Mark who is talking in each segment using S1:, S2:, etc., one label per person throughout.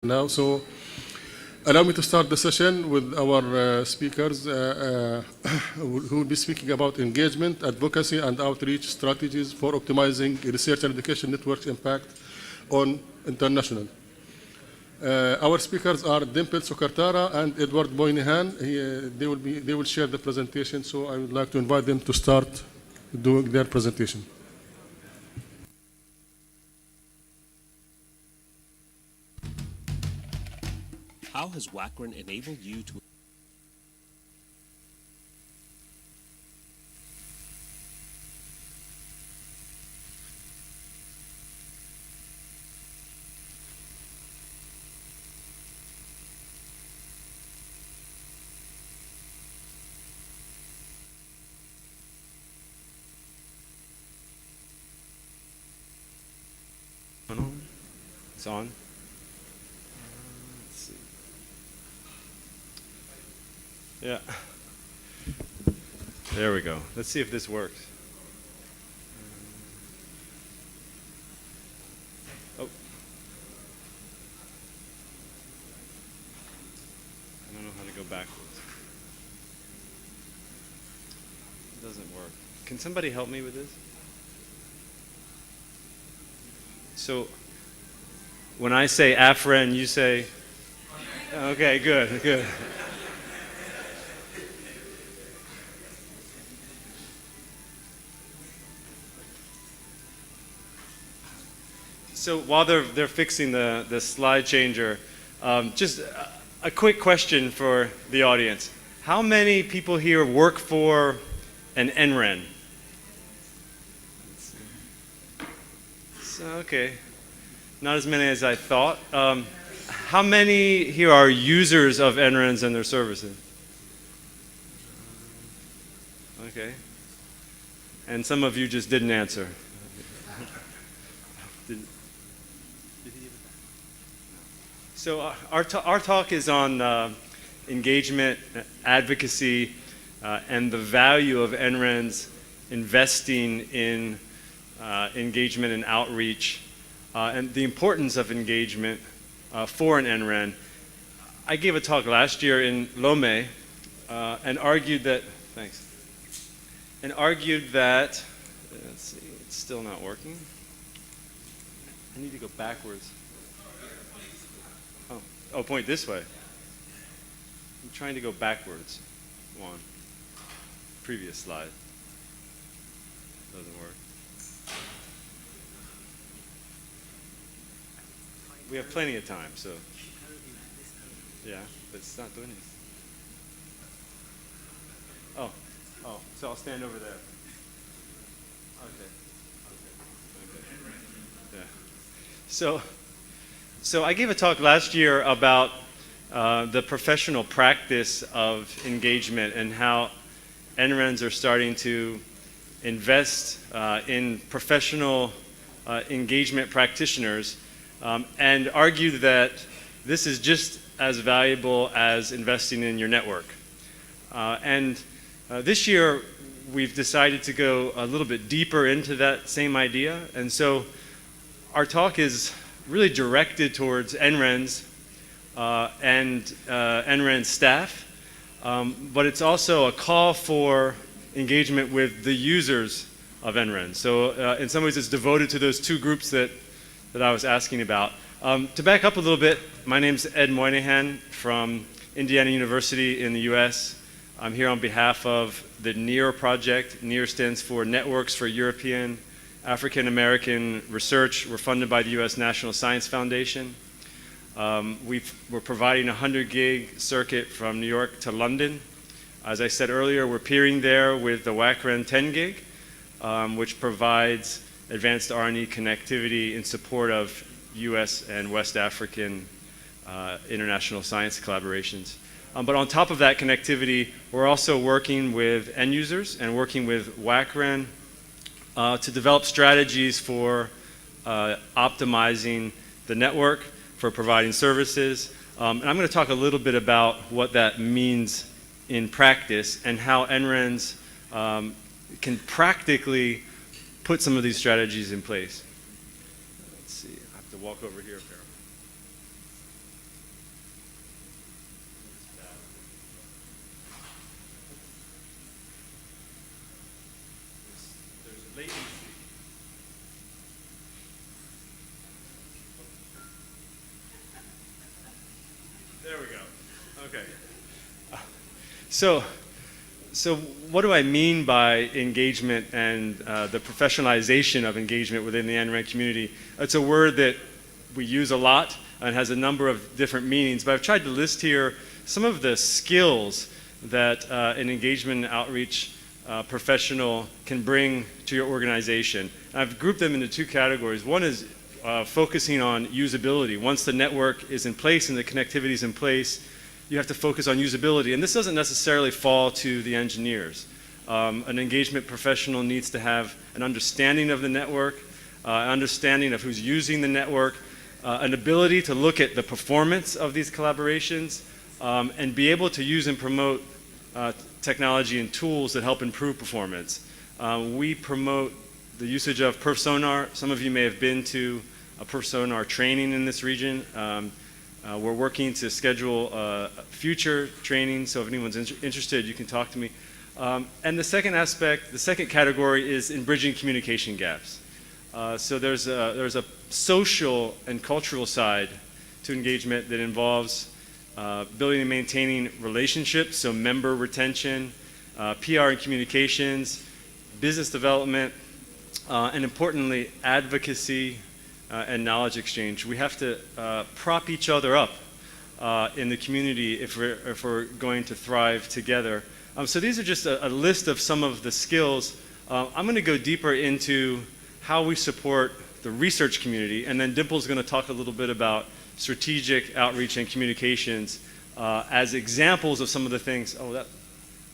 S1: now. So allow me to start the session with our speakers who will be speaking about engagement, advocacy, and outreach strategies for optimizing research and education network's impact on international. Our speakers are Dimple, Sokartara, and Edward Moynihan. They will share the presentation, so I would like to invite them to start doing their presentation.
S2: How has WACREN enabled you to
S3: It's on. Let's see. Yeah. There we go. Let's see if this works. Oh. I don't know how to go backwards. It doesn't work. Can somebody help me with this? So when I say AFREN, you say, okay, good, good. So while they're fixing the slide changer, just a quick question for the audience. How many people here work for an NREN? So, okay. Not as many as I thought. How many here are users of NRENs and their services? Okay. And some of you just didn't answer. So our talk is on engagement, advocacy, and the value of NRENs investing in engagement and outreach. And the importance of engagement for an NREN. I gave a talk last year in Lomé and argued that, let's see, it's still not working. I need to go backwards. Oh, point this way. I'm trying to go backwards. One. Previous slide. Doesn't work. We have plenty of time, so. Yeah, but it's not doing this. Oh, so I'll stand over there. Okay. Yeah. So I gave a talk last year about the professional practice of engagement and how NRENs are starting to invest in professional engagement practitioners. And argued that this is just as valuable as investing in your network. This year, we've decided to go a little bit deeper into that same idea. And so our talk is really directed towards NRENs and NREN staff, but it's also a call for engagement with the users of NREN. So in some ways, it's devoted to those two groups that I was asking about. To back up a little bit, my name's Ed Moynihan from Indiana University in the US. I'm here on behalf of the NEAR project. NEAR stands for Networks for European African American Research. We're funded by the US National Science Foundation. We're providing a 100 gig circuit from New York to London. As I said earlier, we're peering there with the WACREN 10 gig, which provides advanced R&E connectivity in support of US and West African international science collaborations. But on top of that connectivity, we're also working with end users and working with WACREN to develop strategies for optimizing the network, for providing services. And I'm going to talk a little bit about what that means in practice and how NRENs can practically put some of these strategies in place. Let's see, I have to walk over here apparently. Okay. So what do I mean by engagement and the professionalization of engagement within the NREN community? It's a word that we use a lot and has a number of different meanings, but I've tried to list here some of the skills that an engagement and outreach professional can bring to your organization. I've grouped them into two categories. One is focusing on usability. Once the network is in place and the connectivity is in place, you have to focus on usability. And this doesn't necessarily fall to the engineers. An engagement professional needs to have an understanding of the network, an understanding of who's using the network, an ability to look at the performance of these collaborations, and be able to use and promote technology and tools that help improve performance. We promote the usage of PerfSonar. Some of you may have been to a PerfSonar training in this region. We're working to schedule future training, so if anyone's interested, you can talk to me. And the second aspect, the second category is in bridging communication gaps. So there's a social and cultural side to engagement that involves building and maintaining relationships, so member retention, PR and communications, business development, and importantly, advocacy and knowledge exchange. We have to prop each other up in the community if we're going to thrive together. So these are just a list of some of the skills. I'm going to go deeper into how we support the research community, and then Dimple's going to talk a little bit about strategic outreach and communications as examples of some of the things. Oh,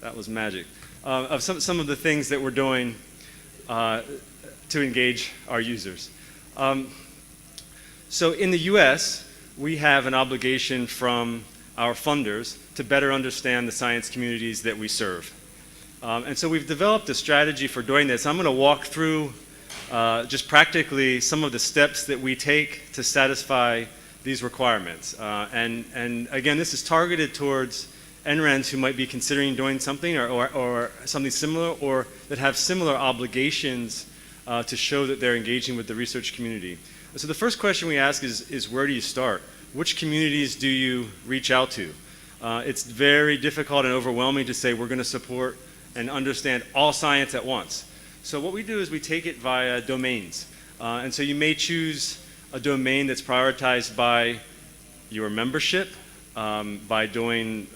S3: that was magic. Of some of the things that we're doing to engage our users. So in the US, we have an obligation from our funders to better understand the science communities that we serve. And so we've developed a strategy for doing this. I'm going to walk through just practically some of the steps that we take to satisfy these requirements. And again, this is targeted towards NRENs who might be considering doing something or something similar, or that have similar obligations to show that they're engaging with the research community. So the first question we ask is where do you start? Which communities do you reach out to? It's very difficult and overwhelming to say we're going to support and understand all science at once. So what we do is we take it via domains. And so you may choose a domain that's prioritized by your membership, by doing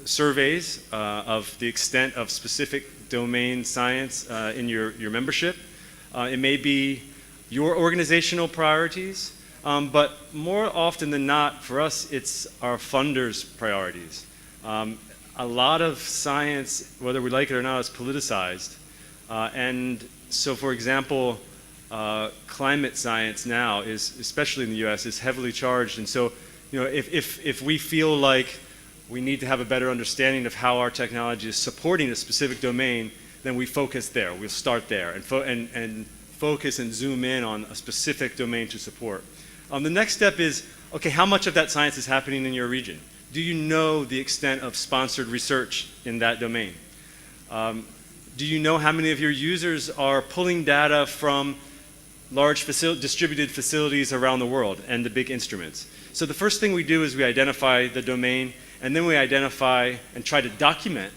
S3: surveys of the extent of specific domain science in your membership. It may be your organizational priorities, but more often than not, for us, it's our funders' priorities. A lot of science, whether we like it or not, is politicized. And so, for example, climate science now is, especially in the US, is heavily charged. And so, you know, if we feel like we need to have a better understanding of how our technology is supporting a specific domain, then we focus there. We'll start there and focus and zoom in on a specific domain to support. The next step is, okay, how much of that science is happening in your region? Do you know the extent of sponsored research in that domain? Do you know how many of your users are pulling data from large distributed facilities around the world and the big instruments? So the first thing we do is we identify the domain, and then we identify and try to document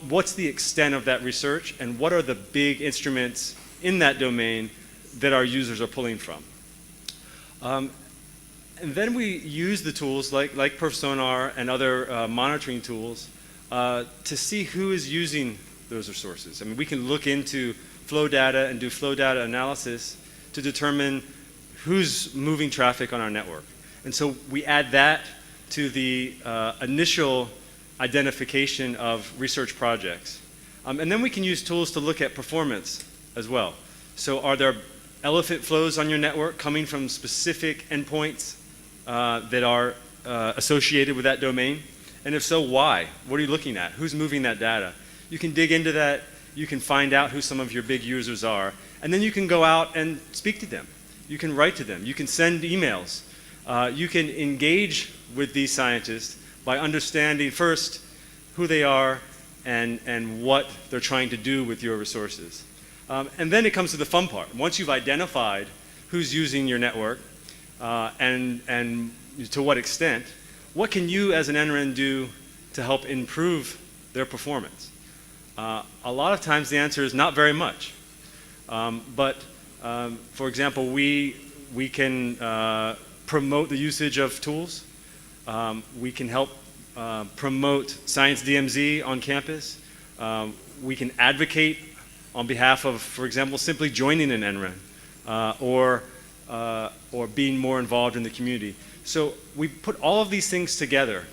S3: what's the extent of that research and what are the big instruments in that domain that our users are pulling from. And then we use the tools like PerfSonar and other monitoring tools to see who is using those resources. I mean, we can look into flow data and do flow data analysis to determine who's moving traffic on our network. And so we add that to the initial identification of research projects. And then we can use tools to look at performance as well. So are there elephant flows on your network coming from specific endpoints that are associated with that domain? And if so, why? What are you looking at? Who's moving that data? You can dig into that. You can find out who some of your big users are. And then you can go out and speak to them. You can write to them. You can send emails. You can engage with these scientists by understanding first who they are and what they're trying to do with your resources. And then it comes to the fun part. Once you've identified who's using your network and to what extent, what can you as an NREN do to help improve their performance? A lot of times the answer is not very much. For example, we can promote the usage of tools. We can help promote Science DMZ on campus. We can advocate on behalf of, for example, simply joining an NREN or being more involved in the community. So we put all of these things together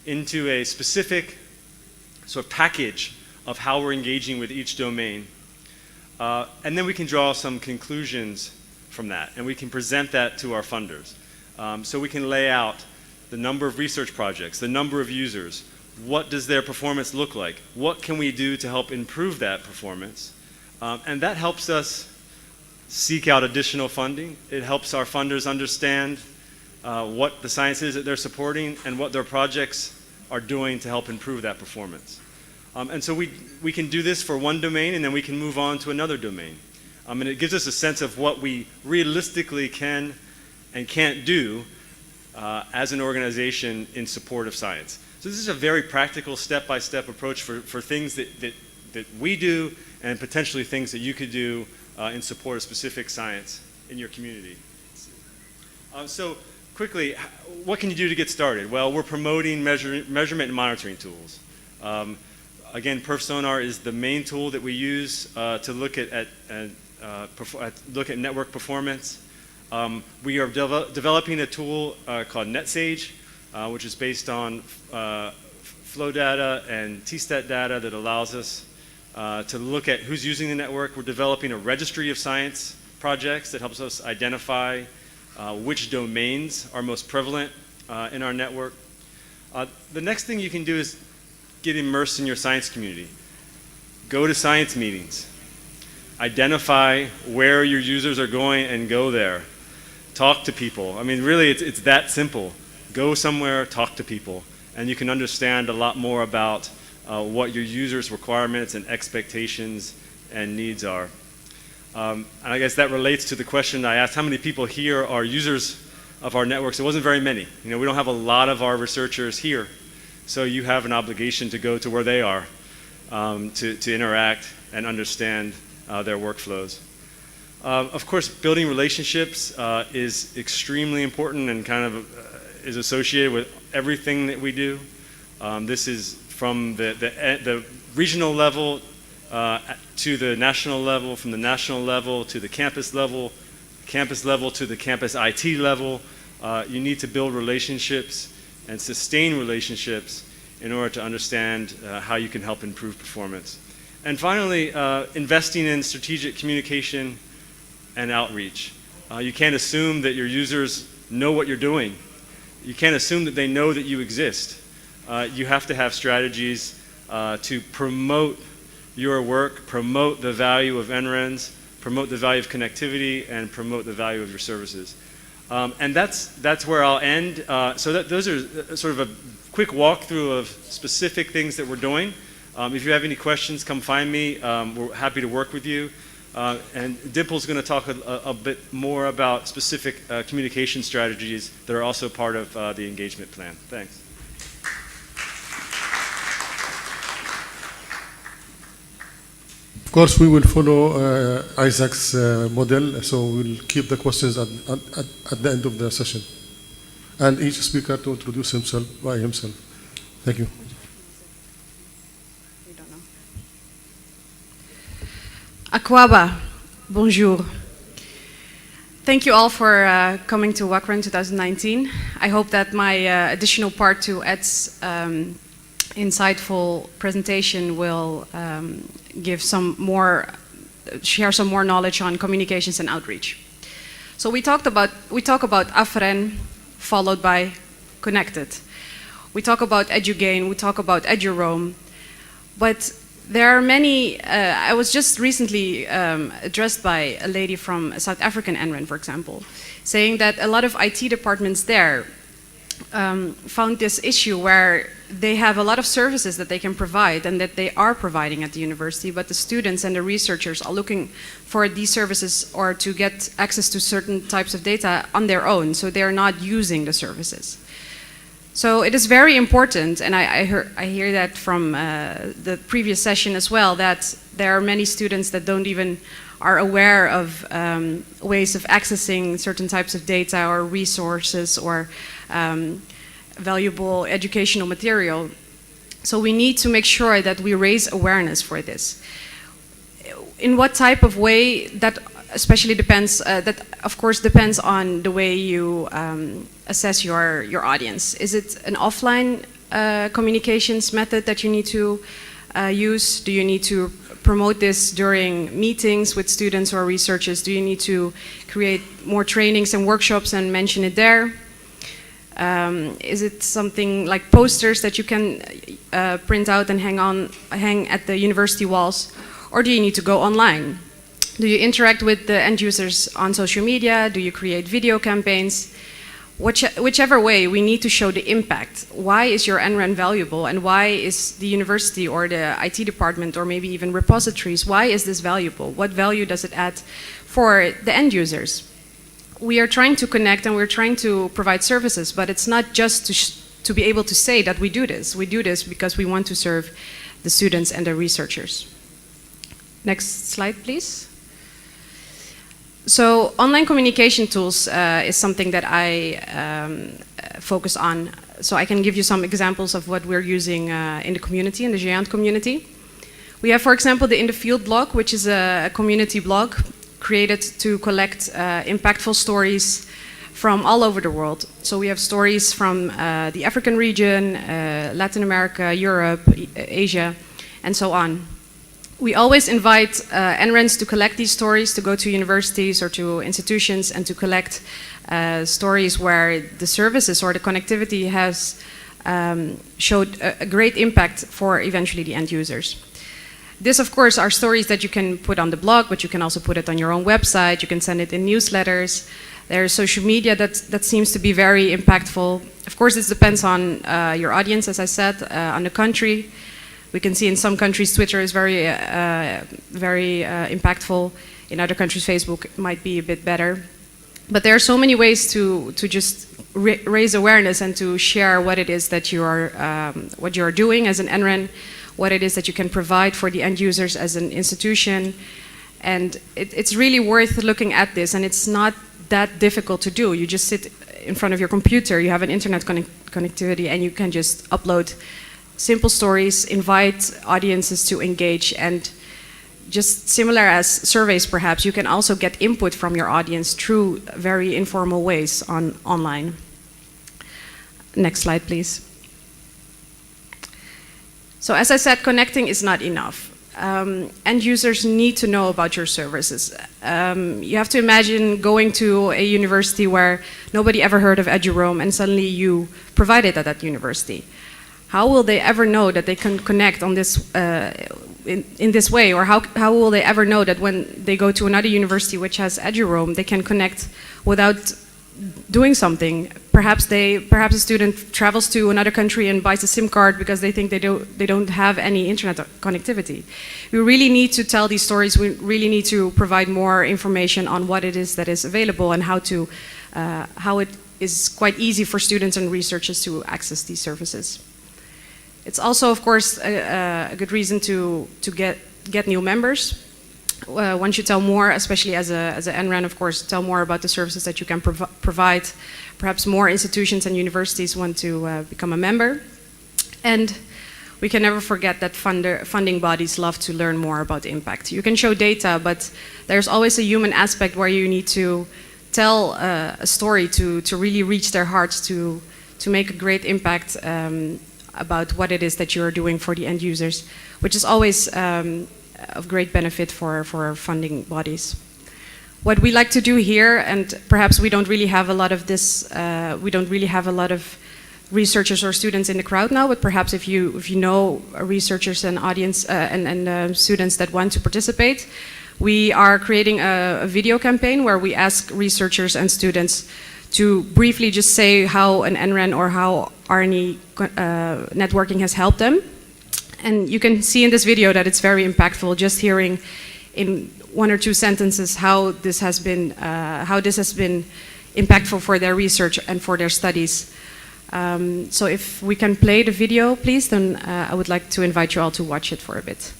S3: into a specific sort of package of how we're engaging with each domain. And then we can draw some conclusions from that, and we can present that to our funders. So we can lay out the number of research projects, the number of users, what does their performance look like, what can we do to help improve that performance, and that helps us seek out additional funding. It helps our funders understand what the science is that they're supporting and what their projects are doing to help improve that performance. And so we can do this for one domain, and then we can move on to another domain. And it gives us a sense of what we realistically can and can't do as an organization in support of science. So this is a very practical step-by-step approach for things that we do and potentially things that you could do in support of specific science in your community. So quickly, what can you do to get started? Well, we're promoting measurement and monitoring tools. Again, PerfSonar is the main tool that we use to look at network performance. We are developing a tool called NetSage, which is based on flow data and TSTAT data that allows us to look at who's using the network. We're developing a registry of science projects that helps us identify which domains are most prevalent in our network. The next thing you can do is get immersed in your science community. Go to science meetings. Identify where your users are going and go there. Talk to people. I mean, really, it's that simple. Go somewhere, talk to people, and you can understand a lot more about what your users' requirements and expectations and needs are. And I guess that relates to the question I asked, how many people here are users of our networks? It wasn't very many. You know, we don't have a lot of our researchers here, so you have an obligation to go to where they are to interact and understand their workflows. Of course, building relationships is extremely important and kind of is associated with everything that we do. This is from the regional level to the national level, from the national level to the campus level to the campus IT level. You need to build relationships and sustain relationships in order to understand how you can help improve performance. And finally, investing in strategic communication and outreach. You can't assume that your users know what you're doing. You can't assume that they know that you exist. You have to have strategies to promote your work, promote the value of NRENs, promote the value of connectivity, and promote the value of your services. And that's where I'll end. Those are sort of a quick walkthrough of specific things that we're doing. If you have any questions, come find me. We're happy to work with you. And Dimple's going to talk a bit more about specific communication strategies that are also part of the engagement plan. Thanks.
S1: Of course, we will follow Isaac's model, so we'll keep the questions at the end of the session. And each speaker to introduce himself by himself. Thank you.
S4: Akwaba, bonjour. Thank you all for coming to WACREN 2019. I hope that my additional part to Ed's insightful presentation will give share some more knowledge on communications and outreach. So we talk about WACREN followed by connected. We talk about EduGain, we talk about EduRoam, but there are many. I was just recently addressed by a lady from a South African NREN, for example, saying that a lot of IT departments there found this issue where they have a lot of services that they can provide and that they are providing at the university, but the students and the researchers are looking for these services or to get access to certain types of data on their own, so they're not using the services. So it is very important, and I hear that from the previous session as well, that there are many students that don't even are aware of ways of accessing certain types of data or resources or valuable educational material. So we need to make sure that we raise awareness for this. In what type of way, that especially depends, that of course depends on the way you assess your audience. Is it an offline communications method that you need to use? Do you need to promote this during meetings with students or researchers? Do you need to create more trainings and workshops and mention it there? Is it something like posters that you can print out and hang at the university walls? Or do you need to go online? Do you interact with the end users on social media? Do you create video campaigns? Whichever way, we need to show the impact. Why is your NREN valuable, and why is the university or the IT department or maybe even repositories, why is this valuable? What value does it add for the end users? We are trying to connect and we're trying to provide services, but it's not just to be able to say that we do this. We do this because we want to serve the students and the researchers. Next slide, please. So online communication tools is something that I focus on. So I can give you some examples of what we're using in the community, in the Géant community. We have, for example, the In the Field blog, which is a community blog created to collect impactful stories from all over the world. So we have stories from the African region, Latin America, Europe, Asia, and so on. We always invite NRENs to collect these stories, to go to universities or to institutions and to collect stories where the services or the connectivity has showed a great impact for eventually the end users. This, of course, are stories that you can put on the blog, but you can also put it on your own website. You can send it in newsletters. There's social media that seems to be very impactful. Of course, this depends on your audience, as I said, on the country. We can see in some countries Twitter is very impactful. In other countries, Facebook might be a bit better. But there are so many ways to just raise awareness and to share what it is that you are doing as an NREN, what it is that you can provide for the end users as an institution. And it's really worth looking at this, and it's not that difficult to do. You just sit in front of your computer, you have an internet connectivity, and you can just upload simple stories, invite audiences to engage, and just similar as surveys perhaps, you can also get input from your audience through very informal ways online. Next slide, please. So as I said, connecting is not enough. End users need to know about your services. You have to imagine going to a university where nobody ever heard of EduRoam and suddenly you provide it at that university. How will they ever know that they can connect on this, in this way? Or how will they ever know that when they go to another university which has EduRoam, they can connect without doing something? Perhaps a student travels to another country and buys a SIM card because they think they don't have any internet connectivity. We really need to tell these stories. We really need to provide more information on what it is that is available and how it is quite easy for students and researchers to access these services. It's also, of course, a good reason to get new members. Once you tell more, especially as an NREN, of course, tell more about the services that you can provide. Perhaps more institutions and universities want to become a member. And we can never forget that funding bodies love to learn more about impact. You can show data, but there's always a human aspect where you need to tell a story to really reach their hearts, to make a great impact about what it is that you're doing for the end users, which is always of great benefit for funding bodies. What we like to do here, and perhaps we don't really have a lot of this, we don't really have a lot of researchers or students in the crowd now, but perhaps if you know researchers and audience and students that want to participate, we are creating a video campaign where we ask researchers and students to briefly just say how an NREN or how RNE networking has helped them. And you can see in this video that it's very impactful, just hearing in 1 or 2 sentences how this has been impactful for their research and for their studies. So if we can play the video, please, then I would like to invite you all to watch it for a bit.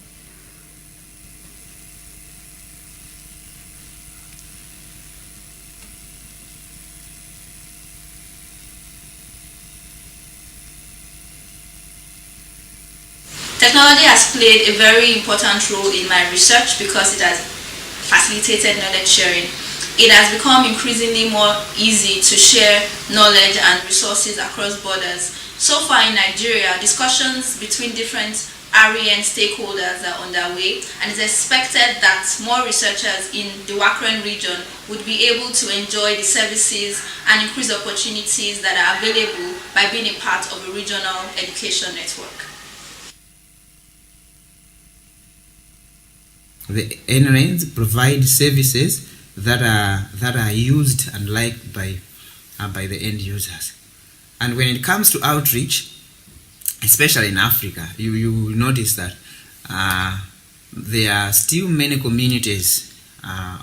S5: Technology has played a very important role in my research because it has facilitated knowledge sharing. It has become increasingly more easy to share knowledge and resources across borders. So far in Nigeria, discussions between different NREN stakeholders are underway, and it's expected that more researchers in the WACREN region would be able to enjoy the services and increase opportunities that are available by being a part of a regional education network.
S6: The NRENs provide services that are used and liked by the end users. And when it comes to outreach, especially in Africa, you will notice that there are still many communities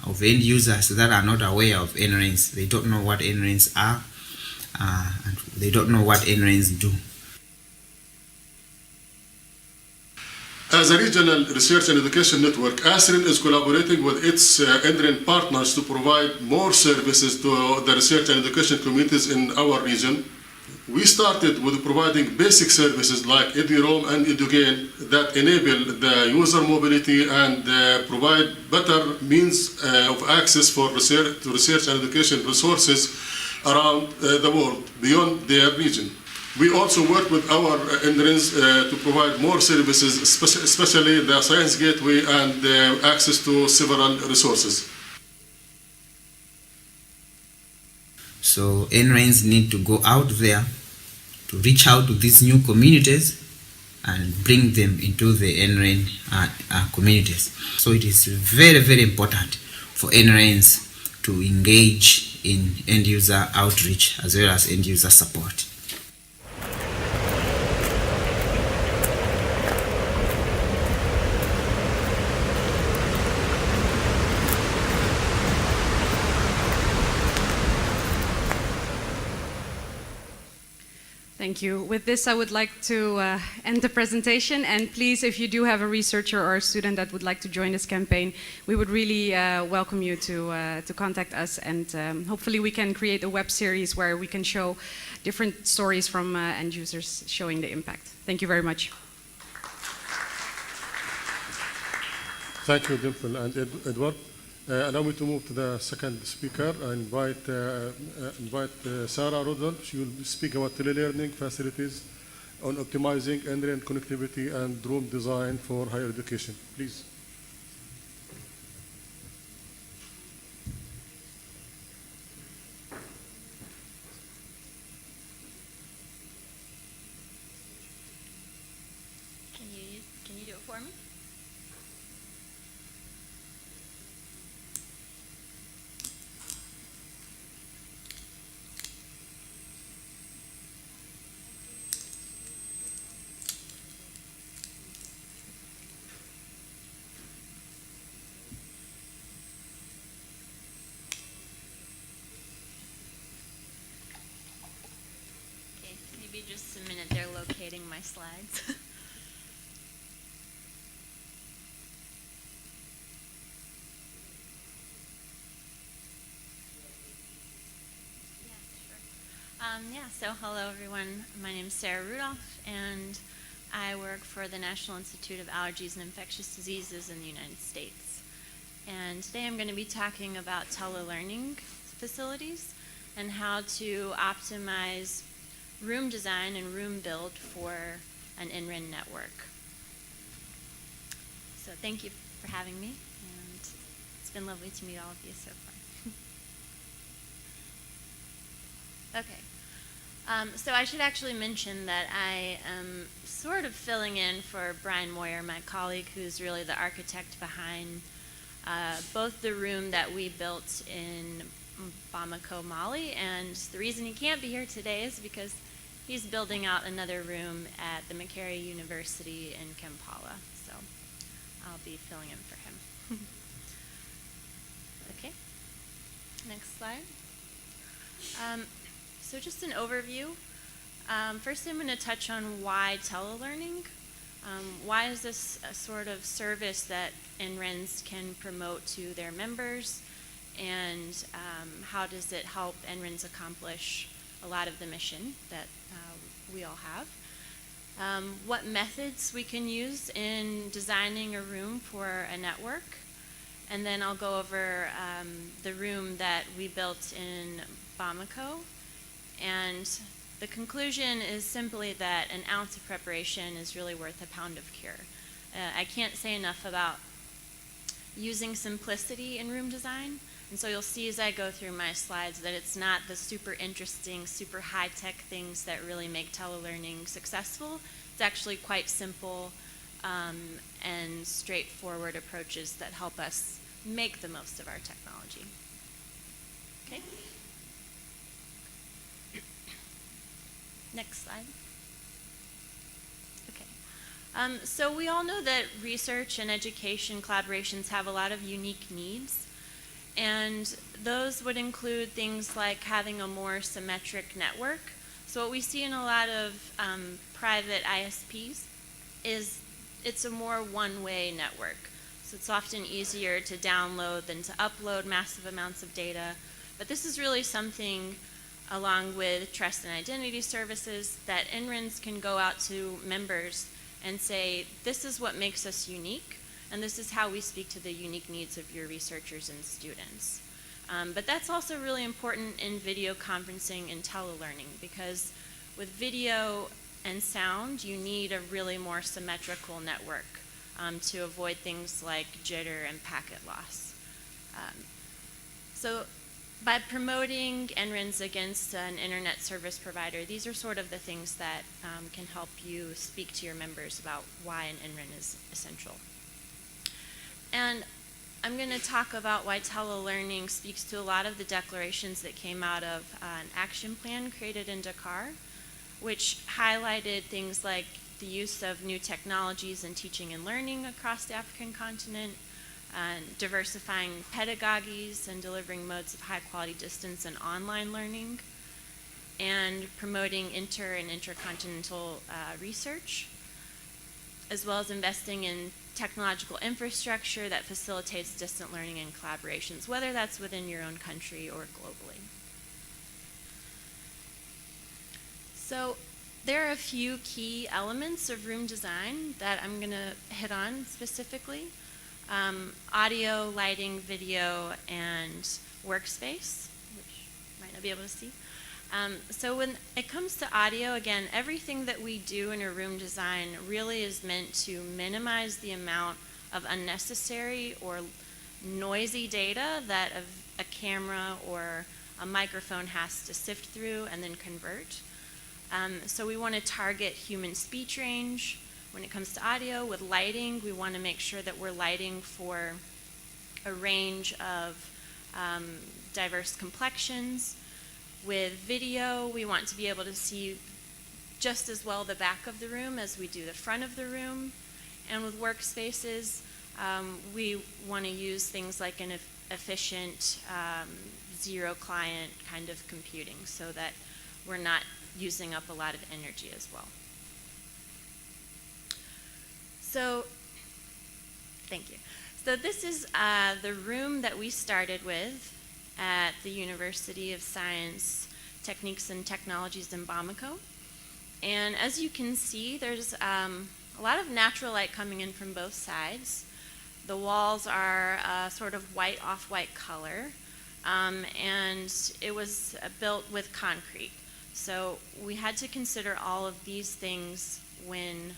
S6: of end users that are not aware of NRENs. They don't know what NRENs are, and they don't know what NRENs do.
S1: As a regional research and education network, ASREN is collaborating with its NREN partners to provide more services to the research and education communities in our region. We started with providing basic services like EduRoam and EduGain that enable the user mobility and provide better means of access for research and education resources around the world beyond their region. We also work with our NRENs to provide more services, especially the Science Gateway and access to several resources.
S6: So NRENs need to go out there to reach out to these new communities and bring them into the NREN communities. So it is very, very important for NRENs to engage in end user outreach as well as end user support.
S4: Thank you. With this, I would like to end the presentation. And please, if you do have a researcher or a student that would like to join this campaign, we would really welcome you to contact us. And hopefully we can create a web series where we can show different stories from end users showing the impact. Thank you very much.
S1: Thank you, Dimple and Edward. Allow me to move to the second speaker. I invite Sara Rudolph. She will speak about Tele-Learning facilities on optimizing NREN connectivity and room design for higher education. Please.
S7: Can you do it for me? Maybe just a minute, they're locating my slides. So hello everyone, my name is Sara Rudolph and I work for the National Institute of Allergies and Infectious Diseases in the United States. And today I'm going to be talking about Tele-Learning facilities and how to optimize room design and room build for an NREN network. So thank you for having me, and it's been lovely to meet all of you so far. Okay, so I should actually mention that I am sort of filling in for Brian Moyer, my colleague, who's really the architect behind both the room that we built in Bamako, Mali, and the reason he can't be here today is because he's building out another room at the Makerere University in Kampala, so I'll be filling in for him. Okay, next slide. So just an overview. First, I'm going to touch on why Tele-Learning. Why is this a sort of service that NRENs can promote to their members, and how does it help NRENs accomplish a lot of the mission that we all have? What methods we can use in designing a room for a network, and then I'll go over the room that we built in Bamako, and the conclusion is simply that an ounce of preparation is really worth a pound of cure. I can't say enough about using simplicity in room design, and so you'll see as I go through my slides that it's not the super interesting, super high-tech things that really make Tele-Learning successful. It's actually quite simple and straightforward approaches that help us make the most of our technology. Okay? Next slide. Okay. So we all know that research and education collaborations have a lot of unique needs, and those would include things like having a more symmetric network. So what we see in a lot of private ISPs is it's a more one-way network. So it's often easier to download than to upload massive amounts of data. But this is really something, along with trust and identity services, that NRENs can go out to members and say, this is what makes us unique, and this is how we speak to the unique needs of your researchers and students. But that's also really important in video conferencing and Tele-Learning, because with video and sound, you need a really more symmetrical network to avoid things like jitter and packet loss. So by promoting NRENs against an internet service provider, these are sort of the things that can help you speak to your members about why an NREN is essential. And I'm going to talk about why Tele-Learning speaks to a lot of the declarations that came out of an action plan created in Dakar, which highlighted things like the use of new technologies in teaching and learning across the African continent, diversifying pedagogies and delivering modes of high-quality distance and online learning, and promoting inter- and intercontinental research, as well as investing in technological infrastructure that facilitates distant learning and collaborations, whether that's within your own country or globally. So there are a few key elements of room design that I'm going to hit on specifically. Audio, lighting, video, and workspace, which you might not be able to see. So when it comes to audio, again, everything that we do in a room design really is meant to minimize the amount of unnecessary or noisy data that a camera or a microphone has to sift through and then convert. So we want to target human speech range. When it comes to audio, with lighting, we want to make sure that we're lighting for a range of diverse complexions. With video, we want to be able to see just as well the back of the room as we do the front of the room. And with workspaces, we want to use things like an efficient zero client kind of computing so that we're not using up a lot of energy as well. So, thank you. So this is the room that we started with at the University of Science, Techniques and Technologies in Bamako. And as you can see, there's a lot of natural light coming in from both sides. The walls are sort of white, off-white color, and it was built with concrete. So we had to consider all of these things when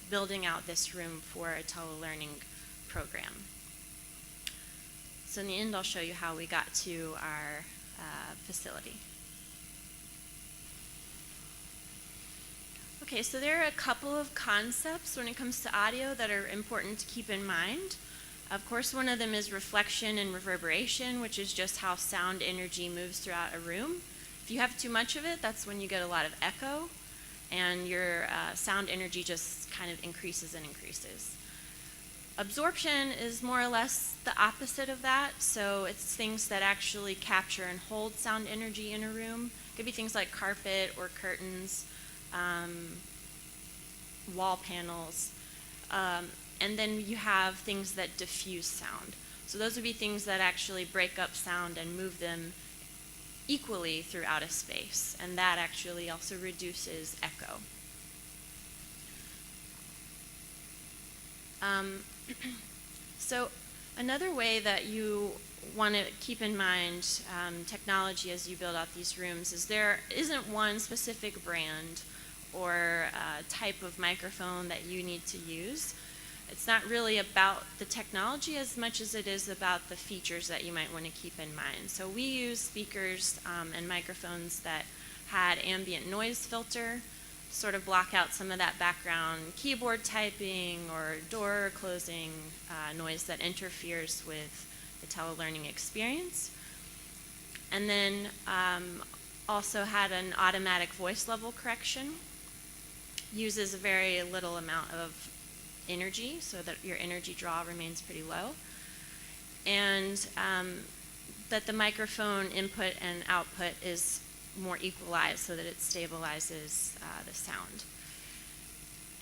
S7: building out this room for a Tele-Learning program. So in the end, I'll show you how we got to our facility. Okay, so there are a couple of concepts when it comes to audio that are important to keep in mind. Of course, one of them is reflection and reverberation, which is just how sound energy moves throughout a room. If you have too much of it, that's when you get a lot of echo, and your sound energy just kind of increases and increases. Absorption is more or less the opposite of that, so it's things that actually capture and hold sound energy in a room. Could be things like carpet or curtains, wall panels, and then you have things that diffuse sound. So those would be things that actually break up sound and move them equally throughout a space, and that actually also reduces echo. So another way that you want to keep in mind technology as you build out these rooms is there isn't one specific brand or type of microphone that you need to use. It's not really about the technology as much as it is about the features that you might want to keep in mind. So we use speakers and microphones that had ambient noise filter, sort of block out some of that background keyboard typing or door closing noise that interferes with the tele-learning experience. And then also had an automatic voice level correction. Uses a very little amount of energy so that your energy draw remains pretty low. And that the microphone input and output is more equalized so that it stabilizes the sound.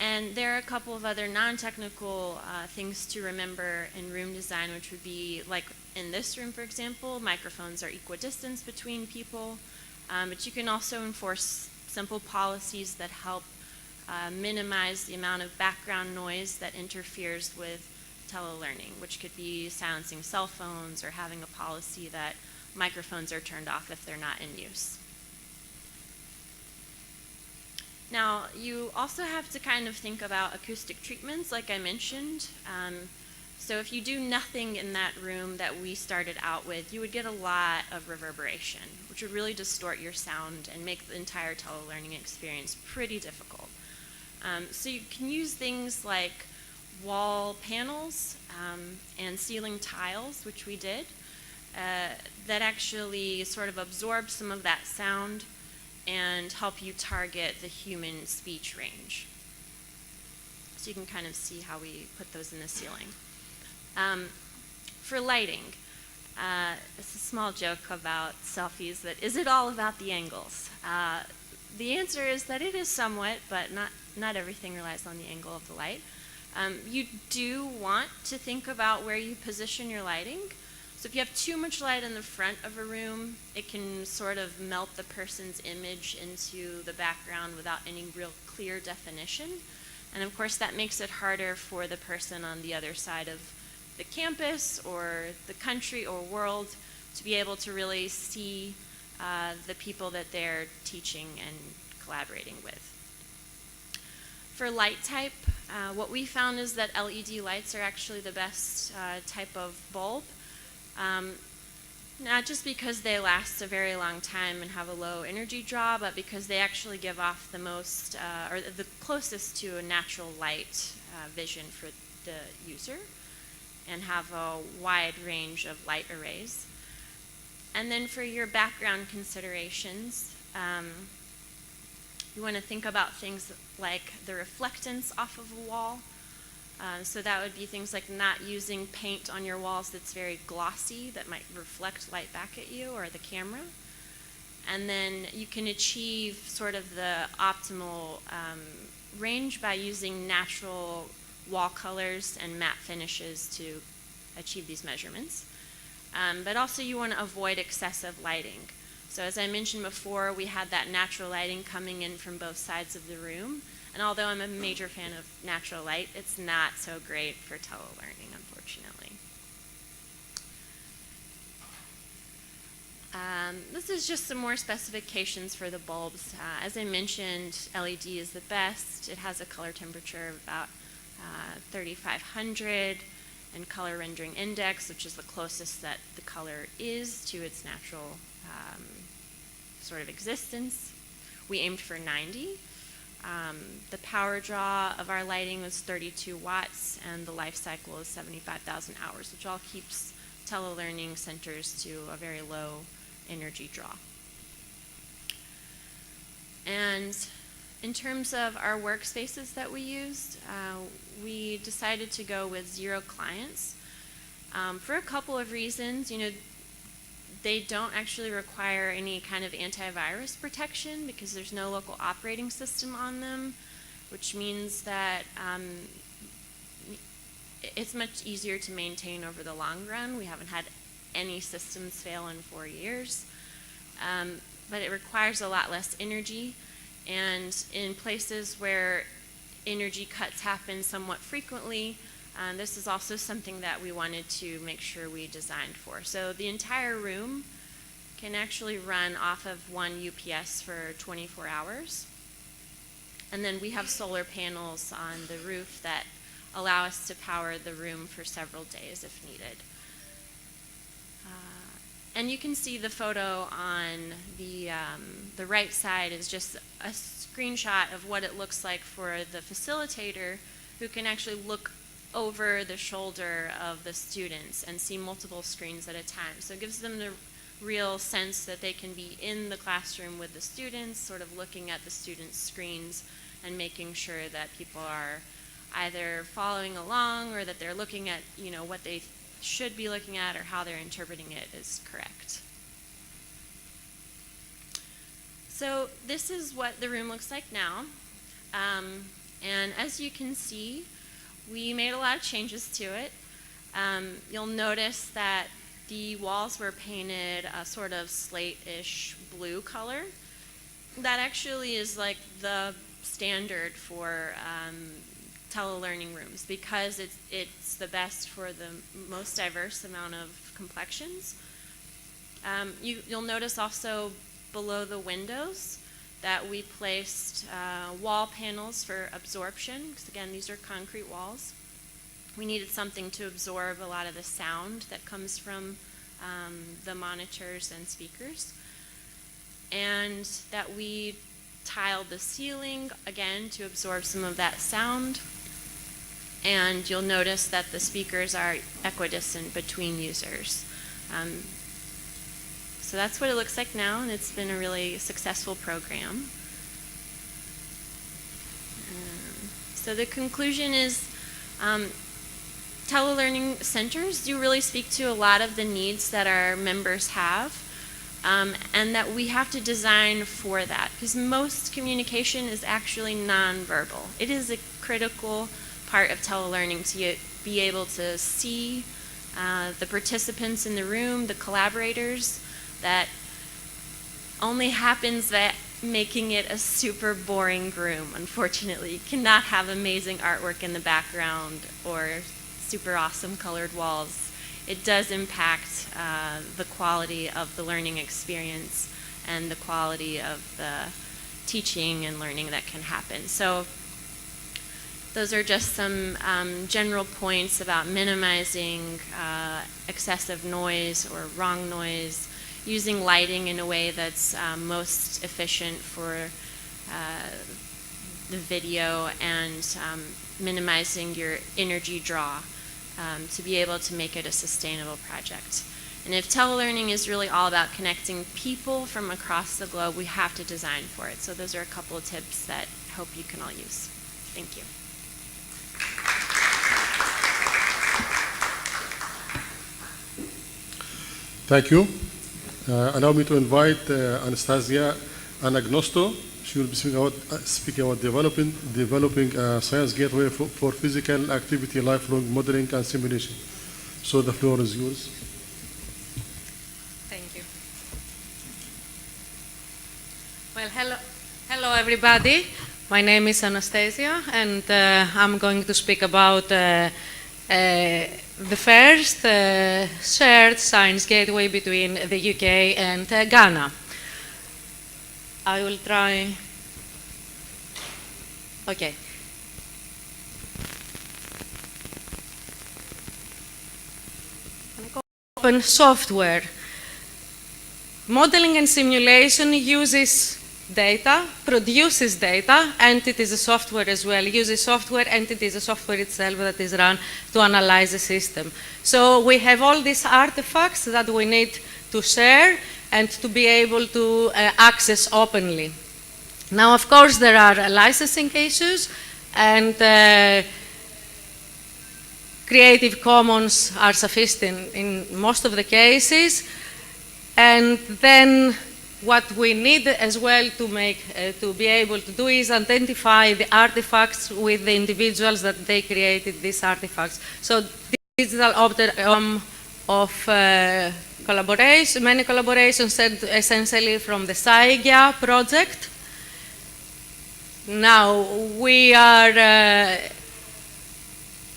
S7: And there are a couple of other non-technical things to remember in room design, which would be, like in this room, for example, microphones are equidistant between people, but you can also enforce simple policies that help minimize the amount of background noise that interferes with tele-learning, which could be silencing cell phones or having a policy that microphones are turned off if they're not in use. Now, you also have to kind of think about acoustic treatments, like I mentioned. So if you do nothing in that room that we started out with, you would get a lot of reverberation, which would really distort your sound and make the entire tele-learning experience pretty difficult. So you can use things like wall panels and ceiling tiles, which we did, that actually sort of absorb some of that sound and help you target the human speech range. So you can kind of see how we put those in the ceiling. For lighting, it's a small joke about selfies, that is it all about the angles? The answer is that it is somewhat, but not everything relies on the angle of the light. You do want to think about where you position your lighting. So if you have too much light in the front of a room, it can sort of melt the person's image into the background without any real clear definition. And of course that makes it harder for the person on the other side of the campus or the country or world to be able to really see the people that they're teaching and collaborating with. For light type, what we found is that LED lights are actually the best type of bulb. Not just because they last a very long time and have a low energy draw, but because they actually give off the most, or the closest to a natural light vision for the user, and have a wide range of light arrays. And then for your background considerations, you want to think about things like the reflectance off of a wall. So that would be things like not using paint on your walls that's very glossy, that might reflect light back at you or the camera. And then you can achieve sort of the optimal range by using natural wall colors and matte finishes to achieve these measurements. But also you want to avoid excessive lighting. So as I mentioned before, we had that natural lighting coming in from both sides of the room. And although I'm a major fan of natural light, it's not so great for tele-learning, unfortunately. This is just some more specifications for the bulbs. As I mentioned, LED is the best. It has a color temperature of about 3500 and color rendering index, which is the closest that the color is to its natural sort of existence. We aimed for 90. The power draw of our lighting was 32 watts, and the life cycle is 75,000 hours, which all keeps tele-learning centers to a very low energy draw. And in terms of our workspaces that we used, we decided to go with 0 clients for a couple of reasons. You know, They don't actually require any kind of antivirus protection because there's no local operating system on them, which means that it's much easier to maintain over the long run. We haven't had any systems fail in 4 years, but it requires a lot less energy, and in places where energy cuts happen somewhat frequently, this is also something that we wanted to make sure we designed for. So the entire room can actually run off of one UPS for 24 hours. And then we have solar panels on the roof that allow us to power the room for several days if needed. And you can see the photo on the right side is just a screenshot of what it looks like for the facilitator, who can actually look over the shoulder of the students and see multiple screens at a time. So it gives them the real sense that they can be in the classroom with the students, sort of looking at the students' screens and making sure that people are either following along or that they're looking at, you know, what they should be looking at or how they're interpreting it is correct. So this is what the room looks like now. And as you can see, we made a lot of changes to it. You'll notice that the walls were painted a sort of slate-ish blue color. That actually is like the standard for tele-learning rooms because it's the best for the most diverse amount of complexions. You'll notice also below the windows that we placed wall panels for absorption, because again, these are concrete walls. We needed something to absorb a lot of the sound that comes from the monitors and speakers. And that we tiled the ceiling, again, to absorb some of that sound. And you'll notice that the speakers are equidistant between users. So that's what it looks like now, and it's been a really successful program. So the conclusion is tele-learning centers do really speak to a lot of the needs that our members have, and that we have to design for that, because most communication is actually nonverbal. It is a critical part of tele-learning to be able to see the participants in the room, the collaborators. That only happens by making it a super boring room, unfortunately. You cannot have amazing artwork in the background or super awesome colored walls. It does impact the quality of the learning experience and the quality of the teaching and learning that can happen. So those are just some general points about minimizing excessive noise or wrong noise, using lighting in a way that's most efficient for the video, and minimizing your energy draw to be able to make it a sustainable project. And if tele-learning is really all about connecting people from across the globe, we have to design for it. So those are a couple of tips that I hope you can all use. Thank you.
S1: Thank you. Allow me to invite Anastasia Anagnostou. She will be speaking about developing a science gateway for physical activity, lifelong modeling, and simulation. So the floor is yours.
S8: Thank you. Well, hello everybody. My name is Anastasia, and I'm going to speak about the first shared science gateway between the UK and Ghana. I will try. Okay. Open software. Modeling and simulation uses data, produces data, and it is a software as well. It uses software, and it is a software itself that is run to analyze the system. So we have all these artifacts that we need to share and to be able to access openly. Now, of course, there are licensing issues, and Creative Commons are sufficient in most of the cases. And then what we need as well to be able to do is identify the artifacts with the individuals that they created these artifacts. So digital of collaboration, many collaborations essentially from the SAIGA project. Now we are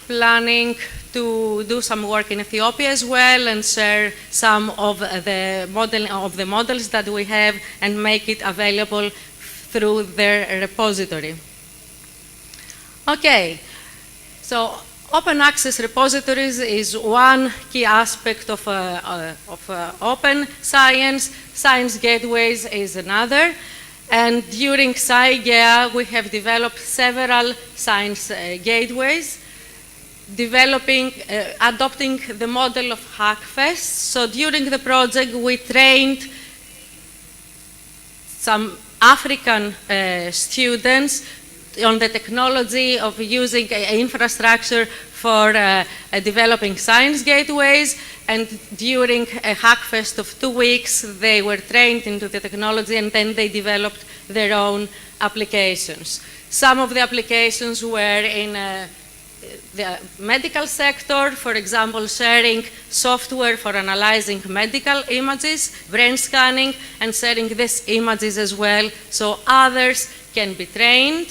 S8: planning to do some work in Ethiopia as well and share some of the models that we have and make it available through their repository. Okay, so open access repositories is one key aspect of open science. Science gateways is another. And during SAIGA, we have developed several science gateways, adopting the model of Hackfest. So during the project, we trained some African students on the technology of using infrastructure for developing science gateways. And during a Hackfest of 2 weeks, they were trained into the technology and then they developed their own applications. Some of the applications were in the medical sector, for example, sharing software for analyzing medical images, brain scanning, and sharing these images as well so others can be trained.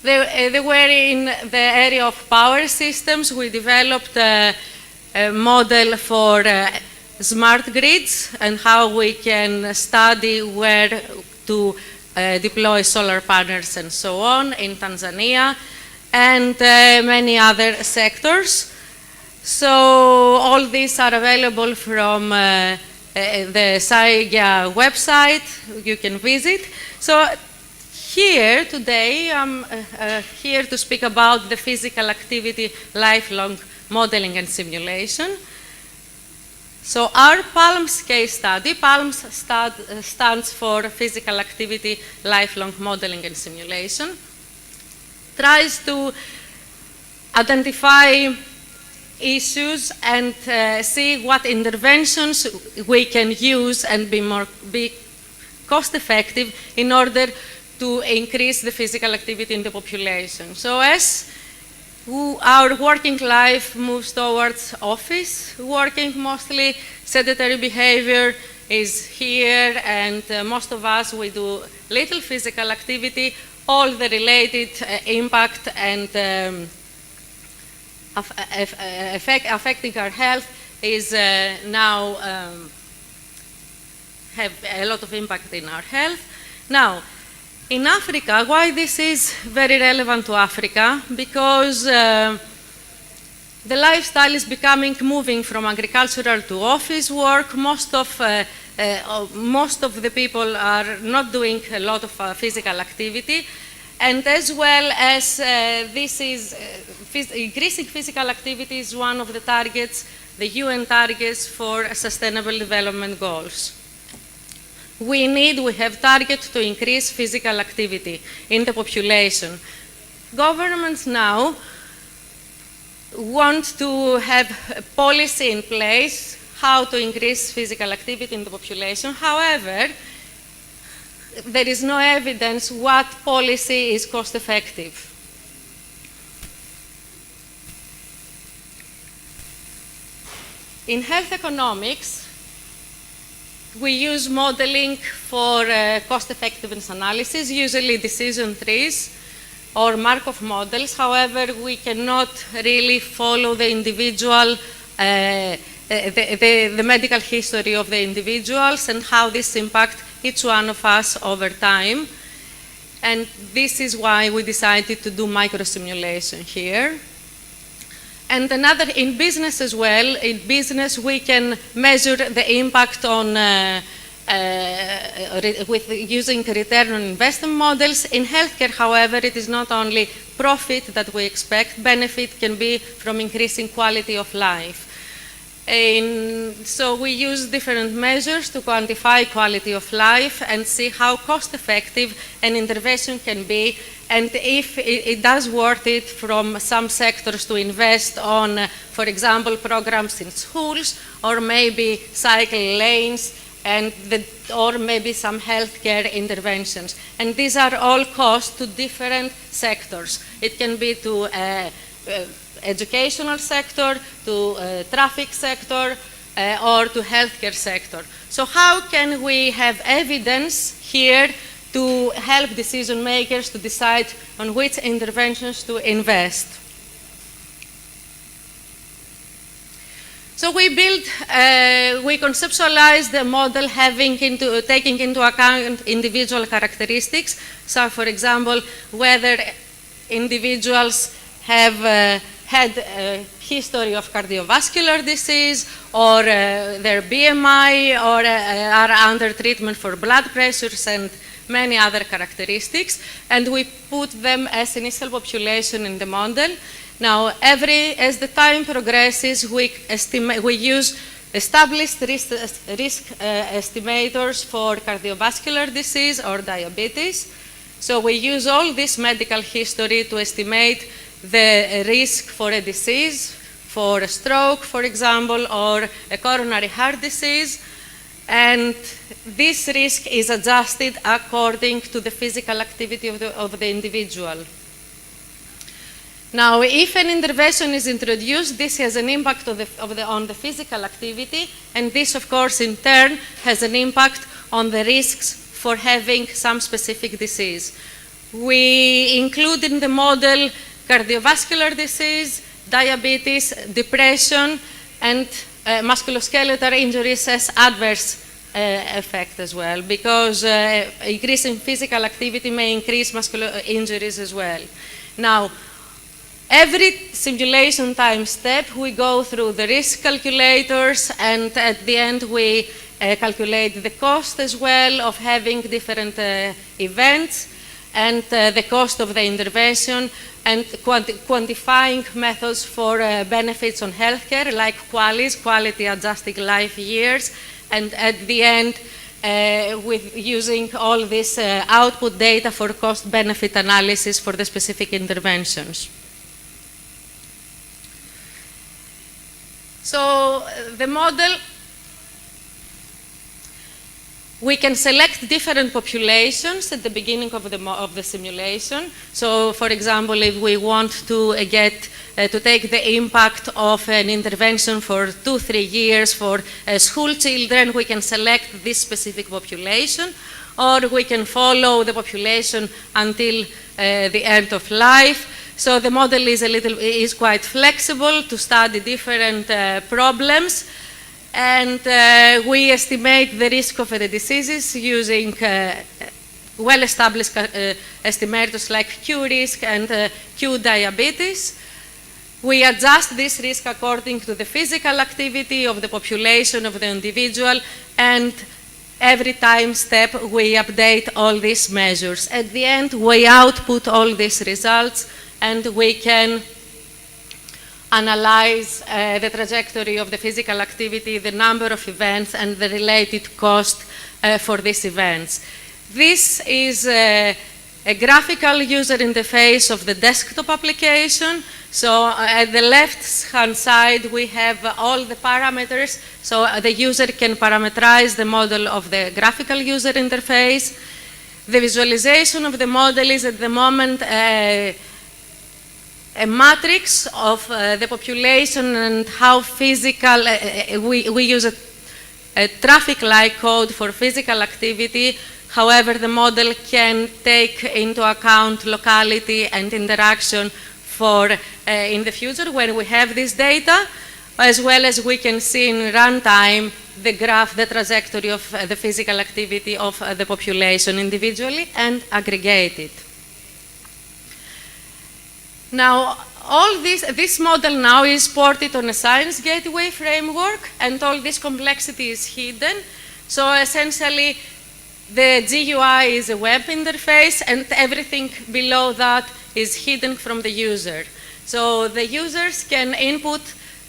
S8: They were in the area of power systems. We developed a model for smart grids and how we can study where to deploy solar panels and so on in Tanzania and many other sectors. So all these are available from the SAIGA website. You can visit. So here today, I'm here to speak about the physical activity lifelong modeling and simulation. So our PALMS case study, PALMS stands for Physical Activity Lifelong Modeling and Simulation, tries to identify issues and see what interventions we can use and be cost effective in order to increase the physical activity in the population. So as our working life moves towards office working, mostly sedentary behavior is here, and most of us, we do little physical activity. All the related impact and affecting our health is now have a lot of impact in our health. Now, in Africa, why this is very relevant to Africa? Because the lifestyle is moving from agricultural to office work. Most of the people are not doing a lot of physical activity. And as well as increasing physical activity is one of the targets, the UN targets for Sustainable Development Goals. We have targets to increase physical activity in the population. Governments now want to have a policy in place how to increase physical activity in the population. However, there is no evidence what policy is cost effective. In health economics, we use modeling for cost effectiveness analysis, usually decision trees or Markov models. However, we cannot really follow the individual, the medical history of the individuals and how this impacts each one of us over time. And this is why we decided to do microsimulation here. And another, in business as well, in business we can measure the impact on, with using return on investment models. In healthcare, however, it is not only profit that we expect, benefit can be from increasing quality of life. So we use different measures to quantify quality of life and see how cost-effective an intervention can be, and if it does worth it from some sectors to invest on, for example, programs in schools, or maybe cycle lanes, or maybe some healthcare interventions. And these are all costs to different sectors. It can be to educational sector, to traffic sector, or to healthcare sector. So how can we have evidence here to help decision makers to decide on which interventions to invest? So we conceptualized the model taking into account individual characteristics. So for example, whether individuals have had a history of cardiovascular disease, or their BMI, or are under treatment for blood pressures and many other characteristics, and we put them as initial population in the model. Now, as the time progresses, we use established risk estimators for cardiovascular disease or diabetes. So we use all this medical history to estimate the risk for a disease, for a stroke, for example, or a coronary heart disease. And this risk is adjusted according to the physical activity of the individual. Now, if an intervention is introduced, this has an impact on the physical activity, and this, of course, in turn, has an impact on the risks for having some specific disease. We include in the model cardiovascular disease, diabetes, depression, and musculoskeletal injuries as adverse effect as well, because increasing physical activity may increase muscular injuries as well. Now, every simulation time step, we go through the risk calculators, and at the end we calculate the cost as well of having different events, and the cost of the intervention, and quantifying methods for benefits on healthcare, like QALYs, quality adjusting life years, and at the end, with using all this output data for cost-benefit analysis for the specific interventions. So the model, we can select different populations at the beginning of the simulation. So, for example, if we want to to take the impact of an intervention for 2-3 years for school children, we can select this specific population, or we can follow the population until the end of life. So the model is quite flexible to study different problems. And we estimate the risk of the diseases using well-established estimators like Q-risk and Q-diabetes. We adjust this risk according to the physical activity of the population of the individual, and every time step we update all these measures. At the end, we output all these results, and we can analyze the trajectory of the physical activity, the number of events, and the related cost for these events. This is a graphical user interface of the desktop application. So at the left-hand side, we have all the parameters. So the user can parameterize the model of the graphical user interface. The visualization of the model is at the moment a matrix of the population and how physical, we use a traffic-like code for physical activity. However, the model can take into account locality and interaction for in the future when we have this data, as well as we can see in runtime the graph, the trajectory of the physical activity of the population individually and aggregated. Now, all this model now is ported on a science gateway framework, and all this complexity is hidden. So essentially, the GUI is a web interface, and everything below that is hidden from the user. So the users can input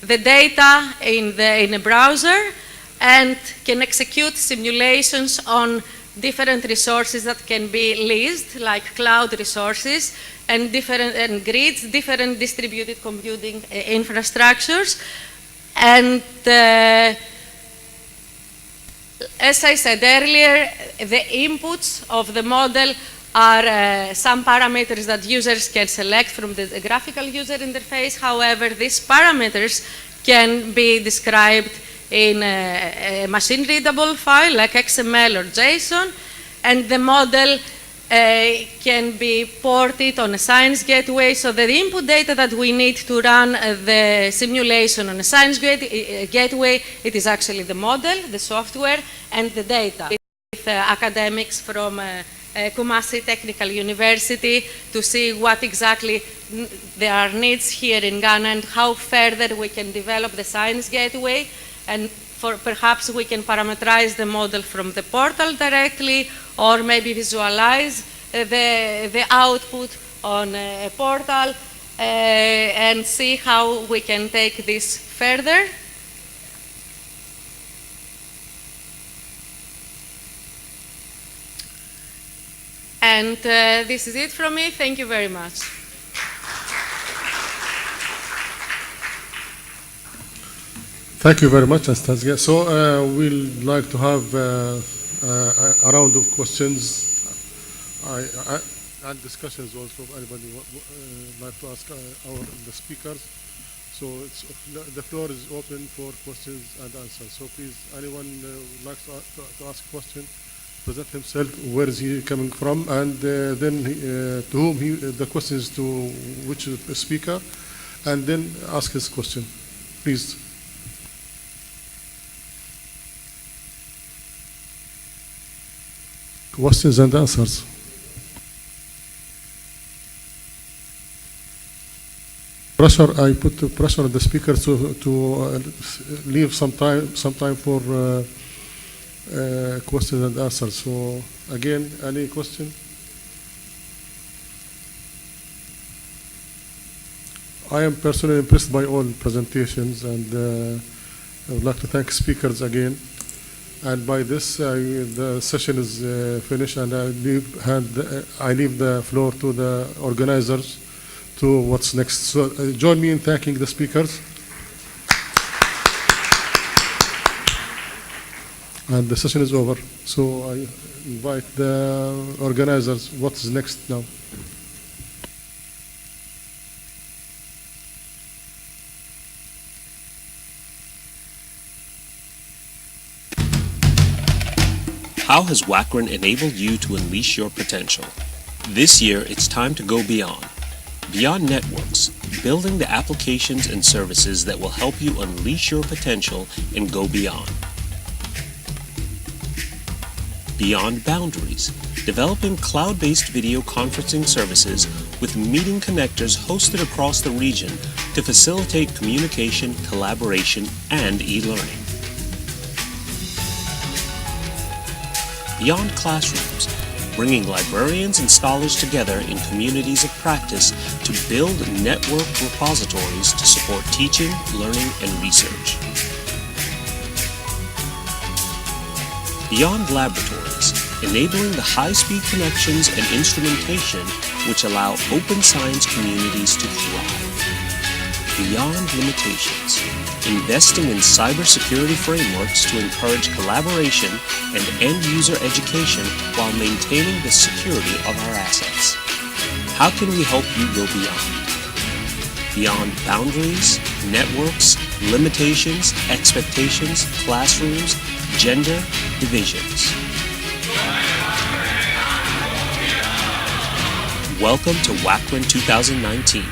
S8: the data in a browser and can execute simulations on different resources that can be leased, like cloud resources, and grids, different distributed computing infrastructures. And as I said earlier, the inputs of the model are some parameters that users can select from the graphical user interface. However, these parameters can be described in a machine-readable file like XML or JSON, and the model can be ported on a science gateway. So the input data that we need to run the simulation on a science gateway, it is actually the model, the software, and the data. With academics from Kumasi Technical University to see what exactly there are needs here in Ghana and how further we can develop the science gateway, and perhaps we can parameterize the model from the portal directly, or maybe visualize the output on a portal and see how we can take this further. And this is it from me. Thank you very much.
S1: Thank you very much, Anastasia. So we'd like to have a round of questions and discussions also. If anybody would like to ask the speakers. So the floor is open for questions and answers. So please, anyone would like to ask a question, present himself, where is he coming from, and then to whom the question is, to which speaker, and then ask his question. Please. Questions and answers. I put the pressure on the speaker to leave some time for questions and answers. So again, any question? I am personally impressed by all presentations, and I would like to thank speakers again. And by this, the session is finished, and I leave the floor to the organizers to what's next. So join me in thanking the speakers. And the session is over. So I invite the organizers. What's next now?
S2: How has WACREN enabled you to unleash your potential? This year, it's time to go beyond. Beyond networks, building the applications and services that will help you unleash your potential and go beyond. Beyond boundaries, developing cloud-based video conferencing services with meeting connectors hosted across the region to facilitate communication, collaboration, and e-learning. Beyond classrooms, bringing librarians and scholars together in communities of practice to build network repositories to support teaching, learning, and research. Beyond laboratories, enabling the high-speed connections and instrumentation which allow open science communities to thrive. Beyond limitations, investing in cybersecurity frameworks to encourage collaboration and end-user education while maintaining the security of our assets. How can we help you go beyond? Beyond boundaries, networks, limitations, expectations, classrooms, gender, divisions. Welcome to WACREN 2019.